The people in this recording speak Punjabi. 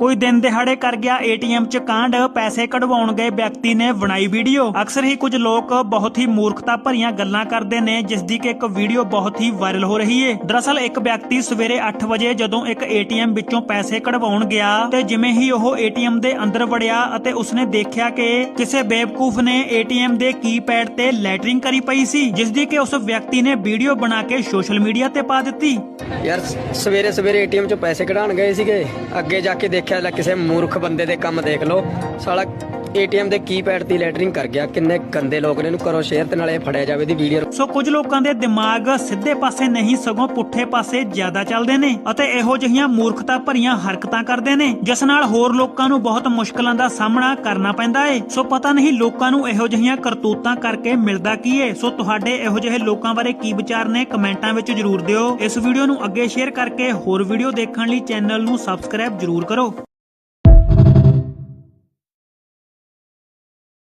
ਕੋਈ ਦਿਨ ਦਿਹਾੜੇ ਕਰ ਗਿਆ ਏਟੀਐਮ 'ਚ ਕਾਂਡ, ਪੈਸੇ ਕਢਵਾਉਣ ਗਏ ਵਿਅਕਤੀ ਨੇ ਬਣਾਈ ਵੀਡੀਓ। ਅਕਸਰ ਹੀ ਕੁਝ ਲੋਕ ਬਹੁਤ ਹੀ ਮੂਰਖਤਾ ਭਰੀਆਂ ਗੱਲਾਂ ਕਰਦੇ ਨੇ, ਜਿਸ ਦੀ ਕਿ ਇੱਕ ਵੀਡੀਓ ਬਹੁਤ ਹੀ ਵਾਇਰਲ ਹੋ ਰਹੀ ਹੈ। ਦਰਅਸਲ ਇੱਕ ਵਿਅਕਤੀ ਸਵੇਰੇ 8 ਵਜੇ ਜਦੋਂ ਇੱਕ ਏਟੀਐਮ ਵਿੱਚੋਂ ਪੈਸੇ ਕਢਵਾਉਣ ਗਿਆ ਤੇ ਜਿਵੇਂ ਹੀ ਉਹ ਏਟੀਐਮ ਦੇ ਅੰਦਰ ਵੜਿਆ ਅਤੇ ਉਸਨੇ ਦੇਖਿਆ ਕਿ ਕਿਸੇ ਬੇਵਕੂਫ ਨੇ ਏਟੀਐਮ ਦੇ ਕੀਪੈਡ ਤੇ ਲੈਟਰਿੰਗ ਕਰੀ ਪਈ ਸੀ, ਜਿਸ ਦੀ ਕਿ ਉਸ ਵਿਅਕਤੀ ਨੇ ਵੀਡੀਓ ਬਣਾ ਕੇ ਸੋਸ਼ਲ ਮੀਡੀਆ ਤੇ ਪਾ ਦਿੱਤੀ। ਯਾਰ ਸਵੇਰੇ ਸਵੇਰੇ ਏਟੀਐਮ ਚੋਂ ਪੈਸੇ ਕਢਾਉਣ ਗਏ ਸੀਗੇ, ਅੱਗੇ ਜਾ ਕੇ ਦੇਖਿਆ ਲੈ ਕਿਸੇ ਮੂਰਖ ਬੰਦੇ ਦੇ ਕੰਮ ਦੇਖ ਲਓ, ਸਾਲਾ ਏਟੀਐਮ ਦੇ ਕੀਪੈਡ ਤੇ ਲੈਟਰਿੰਗ ਕਰ ਗਿਆ। ਕਿੰਨੇ ਗੰਦੇ ਲੋਕ ਨੇ, ਇਹਨੂੰ ਕਰੋ ਸ਼ੇਅਰ ਤੇ ਨਾਲੇ ਫੜਿਆ ਜਾਵੇ ਦੀ ਵੀਡੀਓ। ਸੋ ਕੁਝ ਲੋਕਾਂ ਦੇ ਦਿਮਾਗ ਸਿੱਧੇ ਪਾਸੇ ਨਹੀਂ ਸਗੋਂ ਪੁੱਠੇ ਪਾਸੇ ਜ਼ਿਆਦਾ ਚੱਲਦੇ ਨੇ ਅਤੇ ਇਹੋ ਜਿਹੀਆਂ ਮੂਰਖਤਾ ਭਰੀਆਂ ਹਰਕਤਾਂ ਕਰਦੇ ਨੇ, ਜਿਸ ਨਾਲ ਹੋਰ ਲੋਕਾਂ ਨੂੰ ਬਹੁਤ ਮੁਸ਼ਕਲਾਂ ਦਾ ਸਾਹਮਣਾ ਕਰਨਾ ਪੈਂਦਾ ਏ। ਸੋ ਪਤਾ ਨਹੀਂ ਲੋਕਾਂ ਨੂੰ ਇਹੋ ਜਿਹੀਆਂ ਕਰਤੂਤਾਂ ਕਰਕੇ ਮਿਲਦਾ ਕੀ ਏ। ਸੋ ਤੁਹਾਡੇ ਇਹੋ ਜਿਹੇ ਲੋਕਾਂ ਬਾਰੇ ਕੀ ਵਿਚਾਰ ਨੇ, ਕਮੈਂਟਾਂ ਵਿੱਚ ਜਰੂਰ ਦਿਓ। ਇਸ ਵੀਡੀਓ ਨੂੰ ਅੱਗੇ ਸ਼ੇਅਰ ਕਰਕੇ ਹੋਰ ਵੀਡੀਓ ਦੇਖਣ ਲਈ ਚੈਨਲ ਨੂੰ ਸਬਸਕ੍ਰਾਈਬ ਜਰੂਰ ਕਰੋ।